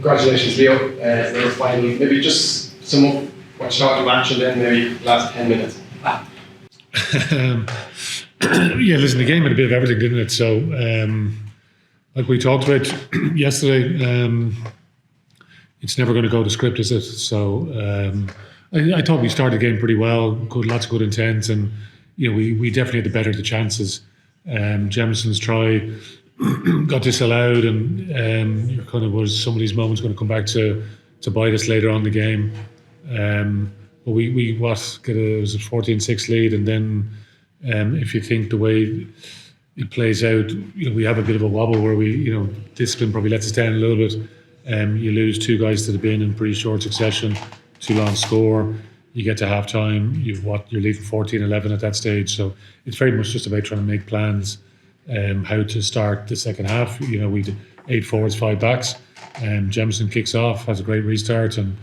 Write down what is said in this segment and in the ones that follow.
Congratulations, Leo. Leo finally. Maybe just sum up what you thought of the match and then maybe last 10 minutes. Yeah, listen, the game had a bit of everything, didn't it? So, like we talked about yesterday, it's never going to go to script, is it? So, I thought we started the game pretty well, lots of good intent, and we definitely had the better of the chances. Jemisin's try got disallowed, and kind of was some of these moments going to come back to bite us later on in the game. But we it was a 14-6 lead, and then if you think the way it plays out, we have a bit of a wobble where discipline probably lets us down a little bit. You lose two guys to the bin in pretty short succession, Toulon score. You get to half time, you're leading 14-11 at that stage. So it's very much just about trying to make plans how to start the second half. We did 8 forwards, 5 backs. Jemisin kicks off, has a great restart, and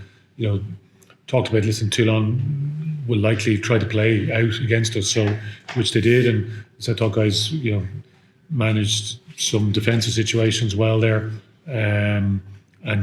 talked about, listen, Toulon will likely try to play out against us, so which they did, and so I thought guys managed some defensive situations well there, and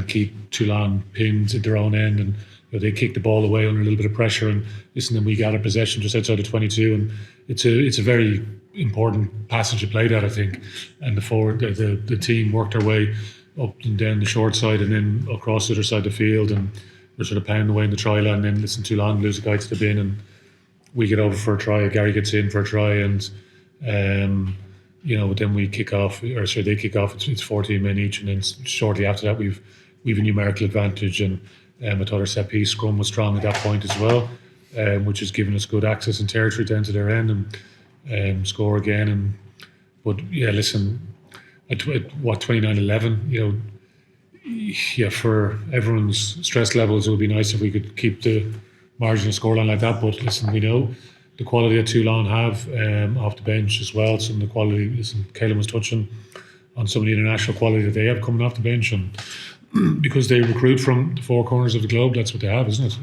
keep Toulon pinned at their own end, and they kicked the ball away under a little bit of pressure, and listen, then we got a possession just outside of 22, and it's a very important passage of play that, I think, and the team worked their way up and down the short side and then across the other side of the field, and we're sort of pounding away in the try line, and then listen, Toulon lose a guy to the bin, and we get over for a try, Gary gets in for a try, and then we kick off, they kick off, it's 14 men each, and then shortly after that we've a numerical advantage, and I thought our set piece scrum was strong at that point as well, which has given us good access and territory down to their end, and score again, but yeah, listen, at 29-11, for everyone's stress levels, it would be nice if we could keep the margin of scoreline like that. But listen, we know the quality that Toulon have off the bench as well. Some of the quality, listen, Caelan was touching on some of the international quality that they have coming off the bench, and because they recruit from the four corners of the globe, that's what they have, isn't it?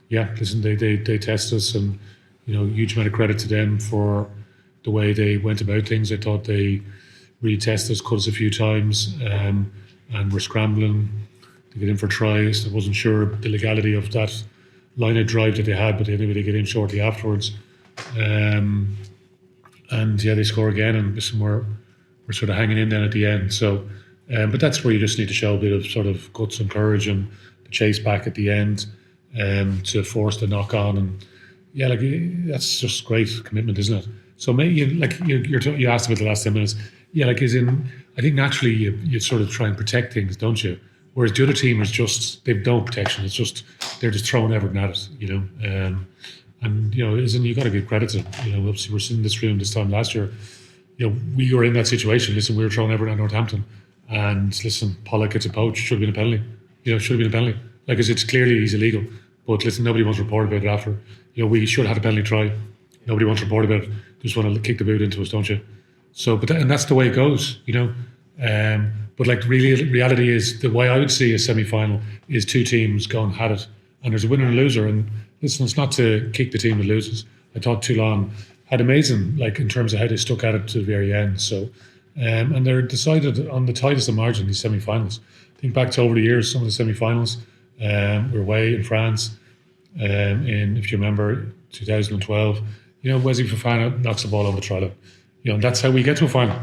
Yeah, listen, they test us, and huge amount of credit to them for the way they went about things. I thought they really tested us, cut us a few times, and we're scrambling to get in for tries. I wasn't sure the legality of that line-out drive that they had, but anyway, they get in shortly afterwards. And yeah, they score again, and listen, we're sort of hanging in then at the end. So, but that's where you just need to show a bit of sort of guts and courage, and the chase back at the end, to force the knock on, and yeah, that's just great commitment, isn't it? So maybe you asked about the last 10 minutes. Yeah, I think naturally you sort of try and protect things, don't you? Whereas the other team they've no protection. It's just they're just throwing everything at it, and you got to give credit to them. Obviously we're sitting in this room this time last year. We were in that situation. Listen, we were throwing everything at Northampton, and listen, Pollock gets a poach. Should have been a penalty. Should have been a penalty. It's clearly he's illegal. But listen, nobody wants to report about it after. We should have had a penalty try. Nobody wants to report about it. They just want to kick the boot into us, don't you? So, and that's the way it goes, But reality is, the way I would see a semi-final is two teams going at it, and there's a winner and a loser. And listen, it's not to kick the team that loses. I thought Toulon had amazing, in terms of how they stuck at it to the very end. So, and they're decided on the tightest of margin, these semi-finals. Think back to over the years, some of the semi-finals were away in France. If you remember, 2012, Wesley Fofana knocks the ball over the try line. And that's how we get to a final.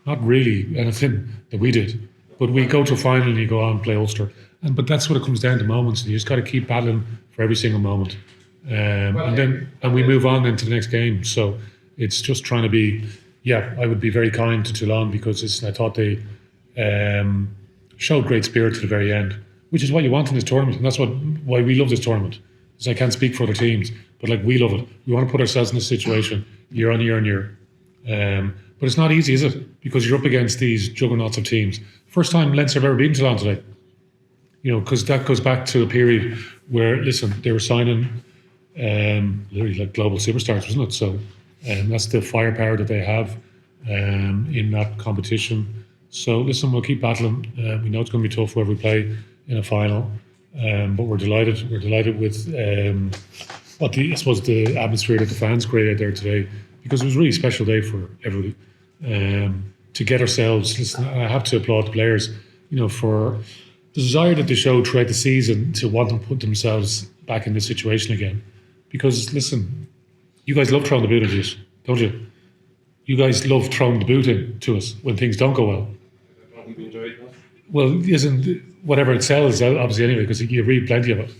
Not really anything that we did, but we go to a final and you go on and play Ulster. But that's what it comes down to, moments, and you just got to keep battling for every single moment. And we move on into the next game. So it's just trying to be, I would be very kind to Toulon, because I thought they showed great spirit to the very end, which is what you want in this tournament, and that's why we love this tournament. Because I can't speak for other teams, but we love it. We want to put ourselves in this situation year on year on year. But it's not easy, is it? Because you're up against these juggernauts of teams. First time Leinster have ever beaten Toulon today. Because that goes back to a period where, listen, they were signing literally global superstars, wasn't it? So that's the firepower that they have in that competition. So listen, we'll keep battling. We know it's going to be tough wherever we play in a final, but we're delighted. We're delighted with I suppose the atmosphere that the fans created there today, because it was a really special day for everybody. to get ourselves. Listen, I have to applaud the players, for the desire that they showed throughout the season to want to put themselves back in this situation again. Because listen, you guys love throwing the boot into us, don't you? You guys love throwing the boot into us when things don't go well. I don't think we enjoy it. Well, isn't whatever it sells, obviously, anyway, because you read plenty of it.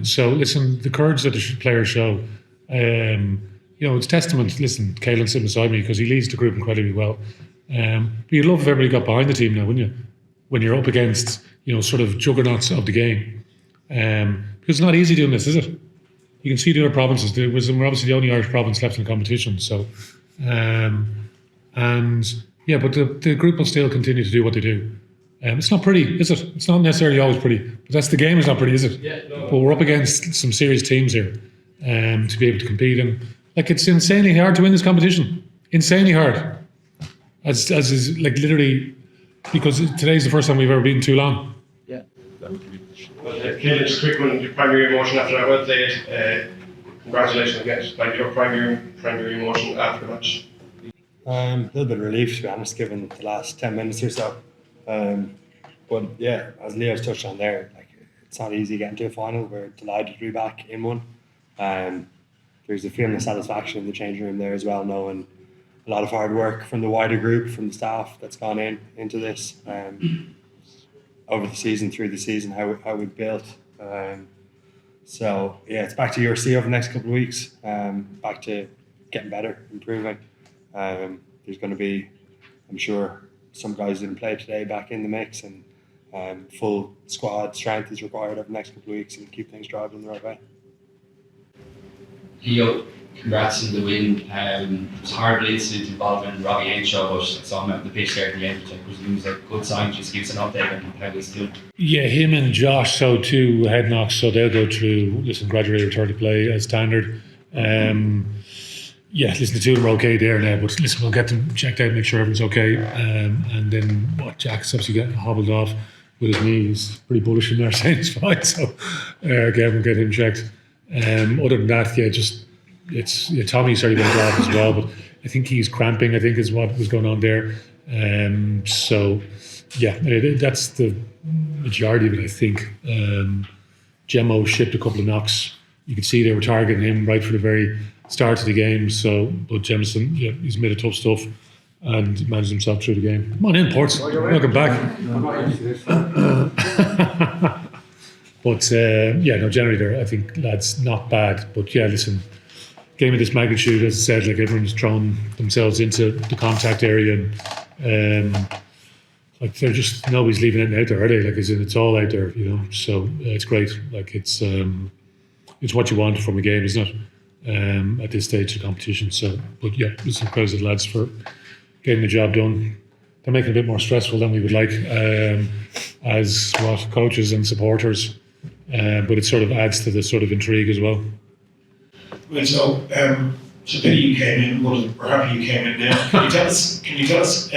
So, listen, the courage that the players show, it's testament. Listen, Caelan sitting beside me because he leads the group incredibly well. But you'd love if everybody got behind the team now, wouldn't you? When you're up against, sort of juggernauts of the game. Because it's not easy doing this, is it? You can see the other provinces. We're obviously the only Irish province left in the competition. So, but the group will still continue to do what they do. It's not pretty, is it? It's not necessarily always pretty. But that's the game is not pretty, is it? Yeah, no. But we're up against some serious teams here to be able to compete. And it's insanely hard to win this competition. Insanely hard. As is literally, because today's the first time we've ever beaten Toulon. Yeah. Well, Caelan, just a quick one. Your primary emotion after that, well played. Congratulations again. Your primary emotion after the match. A little bit of relief, to be honest, given the last 10 minutes or so. But yeah, as Leo's touched on there, it's not easy getting to a final. We're delighted to be back in one. There's a feeling of satisfaction in the changing room there as well, knowing a lot of hard work from the wider group, from the staff that's gone into this over the season, through the season, how we've built. So yeah, it's back to URC over the next couple of weeks. Back to getting better, improving. There's going to be, I'm sure, some guys didn't play today back in the mix, and full squad strength is required over the next couple of weeks and keep things driving the right way. Leo, congrats on the win. It was a horrible incident involving Robbie Henshaw, but I saw him at the pitch there at the end, which I presume was a good sign. Just give us an update on how he's doing. Yeah, him and Josh, so two head knocks, so they'll go through, gradually return to play as standard. The two of them are okay there now, but we'll get them checked out, make sure everything's okay. And then Jack's obviously getting hobbled off with his knee. He's pretty bullish in there saying it's fine, so again, we'll get him checked. Other than that, Tommy's already been off as well, but I think he's cramping, I think is what was going on there. That's the majority of it, I think. Gemmo shipped a couple of knocks. You could see they were targeting him right for the very start of the game. But Jemison, he's made it tough stuff and managed himself through the game. Come on in, Ports. Welcome back. But generally there, I think lads not bad. But game of this magnitude, as I said, everyone's thrown themselves into the contact area, and they're just nobody's leaving it out there, are they? It's all out there, So it's great. It's what you want from a game, isn't it? At this stage of the competition. So, but listen, proud of the lads for getting the job done. They're making it a bit more stressful than we would like, as coaches and supporters. But it sort of adds to the sort of intrigue as well. Well, so Billy, you came in. We're happy you came in now. Can you tell us?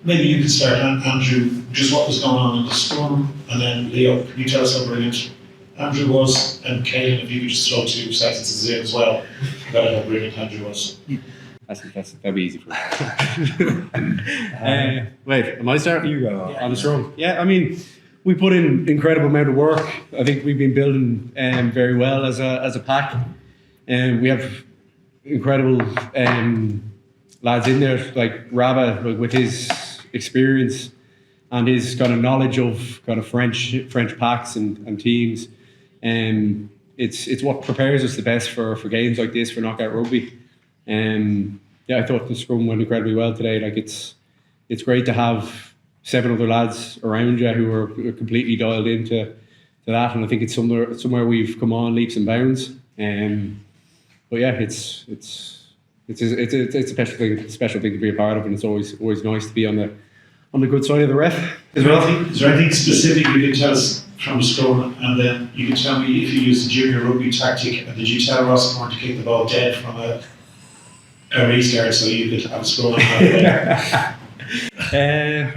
Maybe you could start, Andrew, just what was going on in the Scrum, and then Leo, can you tell us how brilliant Andrew was, and Caelan, if you could just throw 2 sentences in as well about how brilliant Andrew was. That'd be easy for me. Wait, am I starting? You go on the Scrum. Yeah, I mean, we put in incredible amount of work. I think we've been building very well as a pack, and we have incredible lads in there, like Rabba, with his experience and his kind of knowledge of kind of French packs and teams. It's what prepares us the best for games like this, for knockout rugby. I thought the Scrum went incredibly well today. It's great to have 7 other lads around you who are completely dialed into that, and I think it's somewhere we've come on leaps and bounds. But yeah, it's a special thing to be a part of, and it's always nice to be on the good side of the ref. Is there anything specific you can tell us from the Scrum, and then you can tell me if you used the junior rugby tactic, and did you tell Ross to kick the ball dead from a restart so you could have a Scrum?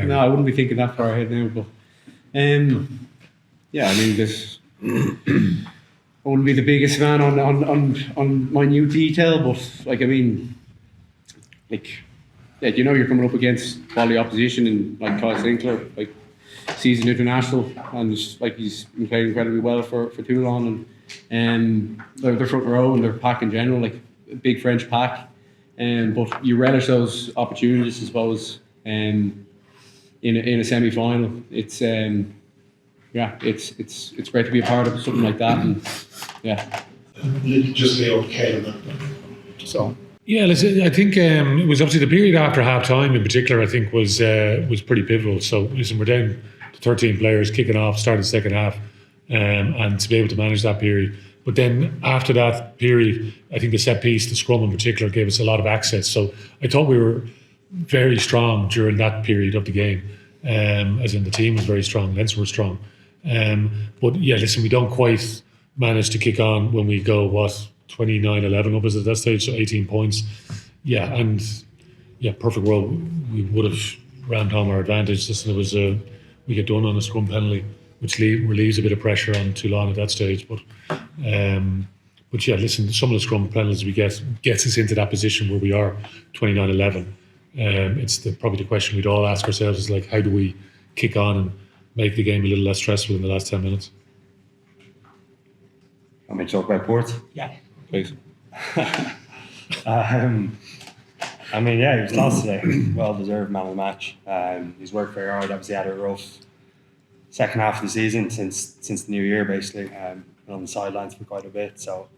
No, I wouldn't be thinking that far ahead now, but I mean, this I wouldn't be the biggest fan on minute detail, but you're coming up against quality opposition, and like Kyle Sinclair, like seasoned international, and he's been playing incredibly well for Toulon, and their front row and their pack in general, like a big French pack. But you relish those opportunities, I suppose, in a semi-final. It's it's great to be a part of something like that, and Just Leo Cullen. so. Yeah, listen, I think it was obviously the period after half time in particular, I think was pretty pivotal. So listen, we're down to 13 players kicking off, started the second half, and to be able to manage that period. But then after that period, I think the set piece, the scrum in particular, gave us a lot of access. So I thought we were very strong during that period of the game, as in the team was very strong, Leinster were strong. But yeah, listen, we don't quite manage to kick on when we go, 29-11 up at that stage, so 18 points. Yeah, and perfect world, we would have rammed home our advantage. Listen, it was we get done on a scrum penalty, which relieves a bit of pressure on Toulon at that stage. But yeah, listen, some of the scrum penalties we gets us into that position where we are 29-11. It's probably the question we'd all ask ourselves is like, how do we kick on and make the game a little less stressful in the last 10 minutes? I'm going to talk about Port. Yeah. Please. I mean, yeah, he was lost today. Well-deserved man of the match. He's worked very hard. Obviously had a rough second half of the season since the new year, basically. Been on the sidelines for quite a bit. So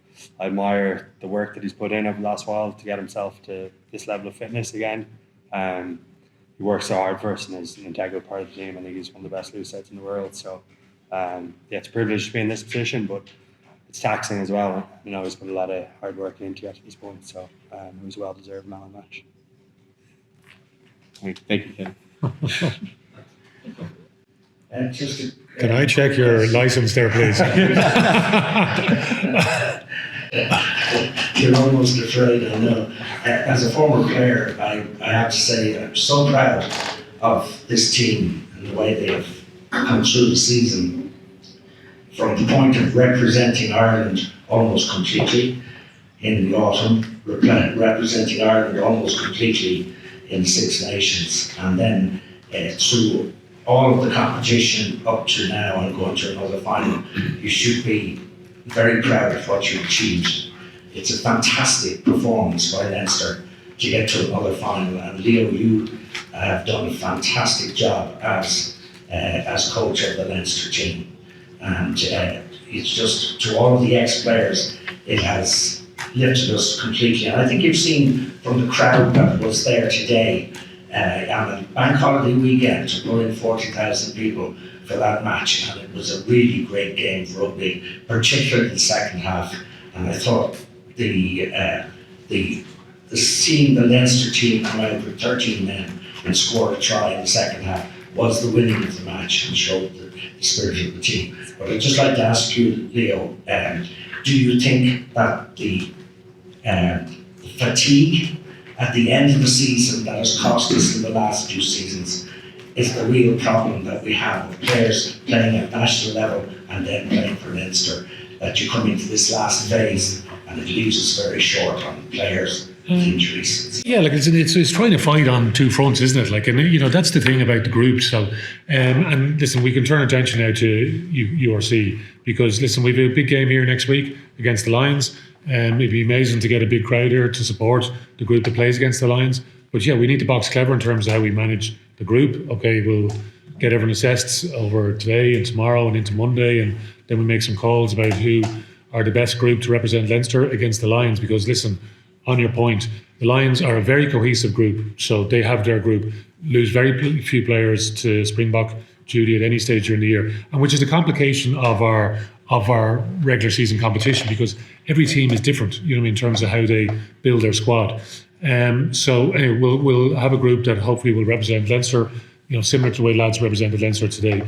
I admire the work that he's put in over the last while to get himself to this level of fitness again. He works so hard for us and is an integral part of the team. I think he's one of the best loose sets in the world. So it's a privilege to be in this position, but it's taxing as well. He's put a lot of hard work into it at this point. So it was a well-deserved man of the match. Thank you, Ken. Can I check your license there, please? You're almost afraid, I know. As a former player, I have to say I'm so proud of this team and the way they have come through the season, from the point of representing Ireland almost completely in the autumn, representing Ireland almost completely in the Six Nations, and then through all of the competition up to now and going to another final. You should be very proud of what you achieved. It's a fantastic performance by Leinster to get to another final, and Leo, you have done a fantastic job as coach of the Leinster team. And it's just, to all of the ex-players, it has lifted us completely. And I think you've seen from the crowd that was there today, on a bank holiday weekend, to pull in 40,000 people for that match, and it was a really great game for rugby, particularly the second half. And I thought the seeing the Leinster team come out with 13 men and score a try in the second half was the winning of the match and showed the spirit of the team. But I'd just like to ask you, Leo, do you think that the fatigue at the end of the season that has cost us in the last few seasons is the real problem that we have with players playing at national level and then playing for Leinster, that you come into this last phase and it leaves us very short on players with injuries? Yeah, like it's trying to fight on two fronts, isn't it? Like, and that's the thing about the group. So, and listen, we can turn our attention now to URC, because listen, we have a big game here next week against the Lions. It'd be amazing to get a big crowd here to support the group that plays against the Lions. But yeah, we need to box clever in terms of how we manage the group. Okay, we'll get everyone assessed over today and tomorrow and into Monday, and then we make some calls about who are the best group to represent Leinster against the Lions. Because listen, on your point, the Lions are a very cohesive group, so they have their group. Lose very few players to Springbok duty at any stage during the year, and which is a complication of our regular season competition, because every team is different, in terms of how they build their squad. So anyway, we'll have a group that hopefully will represent Leinster, similar to the way lads represented Leinster today.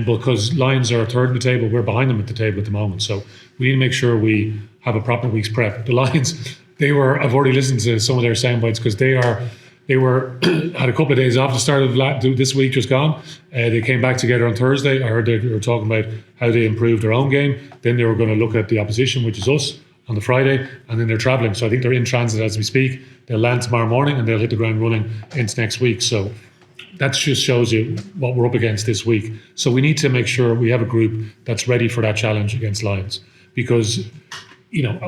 Because Lions are third in the table, we're behind them at the table at the moment. So we need to make sure we have a proper week's prep. The Lions, I've already listened to some of their sound bites, because they had a couple of days off the start of this week just gone. They came back together on Thursday. I heard they were talking about how they improved their own game. Then they were going to look at the opposition, which is us, on the Friday, and then they're travelling. So I think they're in transit as we speak. They'll land tomorrow morning and they'll hit the ground running into next week. So that just shows you what we're up against this week. So we need to make sure we have a group that's ready for that challenge against Lions, because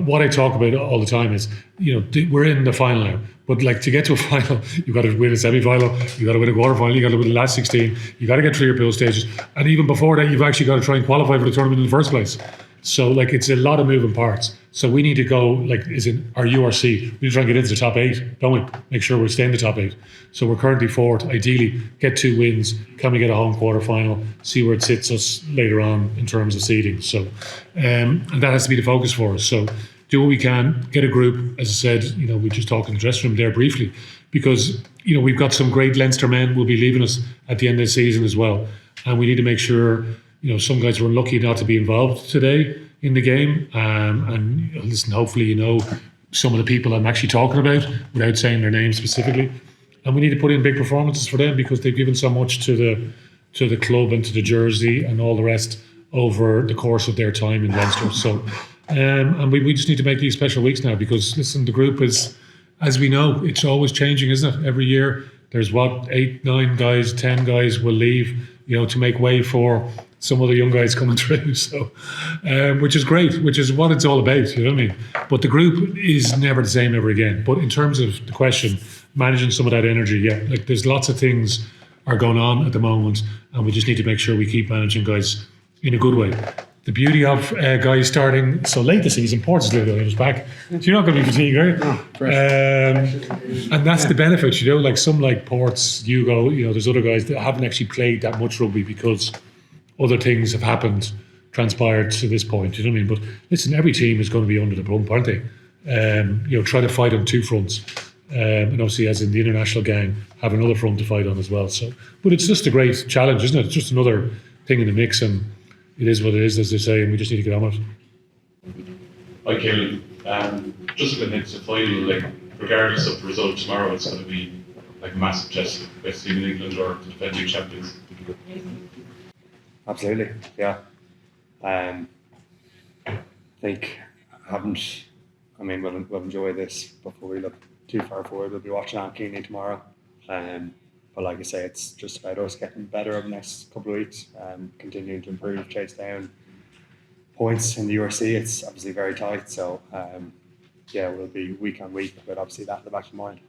what I talk about all the time is, we're in the final now, but like to get to a final, you've got to win a semi-final, you've got to win a quarter-final, you've got to win the last 16, you've got to get through your pool stages, and even before that, you've actually got to try and qualify for the tournament in the first place. So like it's a lot of moving parts. So we need to go like is in our URC. We need to try and get into the top 8, don't we? Make sure we stay in the top 8. So we're currently 4th. Ideally, get 2 wins. Can we get a home quarter final? See where it sits us later on in terms of seeding. So and that has to be the focus for us. So do what we can. Get a group. As I said, we just talked in the dressing room there briefly, because we've got some great Leinster men will be leaving us at the end of the season as well, and we need to make sure. Some guys were unlucky not to be involved today in the game. And listen, hopefully some of the people I'm actually talking about without saying their names specifically. And we need to put in big performances for them, because they've given so much to the club and to the jersey and all the rest over the course of their time in Leinster. So, and we just need to make these special weeks now, because listen, the group is, as we know, it's always changing, isn't it? Every year there's 8, 9 guys, 10 guys will leave, to make way for some other young guys coming through. So, which is great, which is what it's all about, you know what I mean? But the group is never the same ever again. But in terms of the question, managing some of that energy, like there's lots of things are going on at the moment, and we just need to make sure we keep managing guys in a good way. The beauty of guys starting so late this season, Port's literally is back. So you're not going to be fatigued, right? No, and that's the benefit, like some like Ports, Hugo, there's other guys that haven't actually played that much rugby because other things have happened, transpired to this point, you know what I mean? But listen, every team is going to be under the bump, aren't they? Try to fight on 2 fronts. And obviously, as in the international game, have another front to fight on as well. So, but it's just a great challenge, isn't it? It's just another thing in the mix, and it is what it is, as they say, and we just need to get on with it. Hi, Caelan. Just looking into the final, regardless of the result tomorrow, it's going to be like a massive test for best team in England or the defending champions. Absolutely, yeah. I think we'll enjoy this before we look too far forward. We'll be watching on keenly tomorrow. But like I say, it's just about us getting better over the next couple of weeks, continuing to improve, chase down points in the URC. It's obviously very tight, so we'll be week on week, but obviously that in the back of the mind.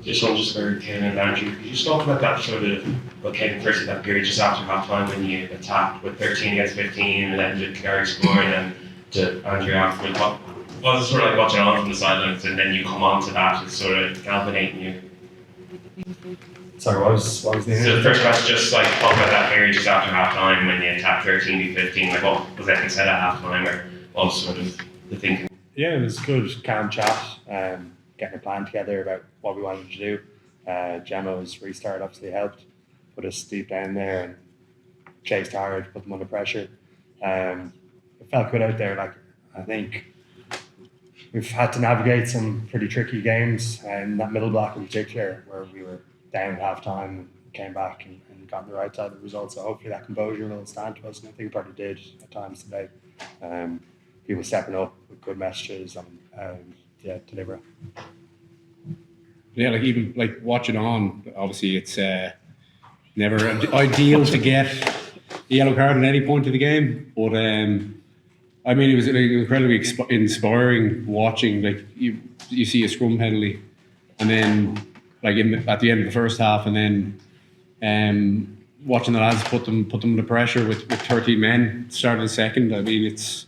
This one just very Caelan and Andrew. Could you just talk about that sort of what came first in that period just after half time when you attacked with 13 against 15 and then did Gary score and then to Andrew afterwards? What was it sort of like watching on from the sidelines and then you come on to that, it's sort of galvanating you? Sorry, what was the So the first question, just like talk about that period just after half time when you attacked 13 to 15, like what was that said at half time, or what was sort of the thinking? Yeah, it was good, calm chat, getting a plan together about what we wanted to do. Gemma's restart obviously helped, put us deep down there and chased hard, put them under pressure. It felt good out there. I think we've had to navigate some pretty tricky games, and that middle block in particular, where we were down at half time, came back and got on the right side of the results. So hopefully that composure will stand to us, and I think it probably did at times today. People stepping up with good messages and deliver. Yeah, even watching on, obviously it's never ideal to get a yellow card at any point of the game, but it was incredibly inspiring watching. You see a scrum penalty, and then at the end of the first half, and then watching the lads put them under pressure with 13 men start of the second. It's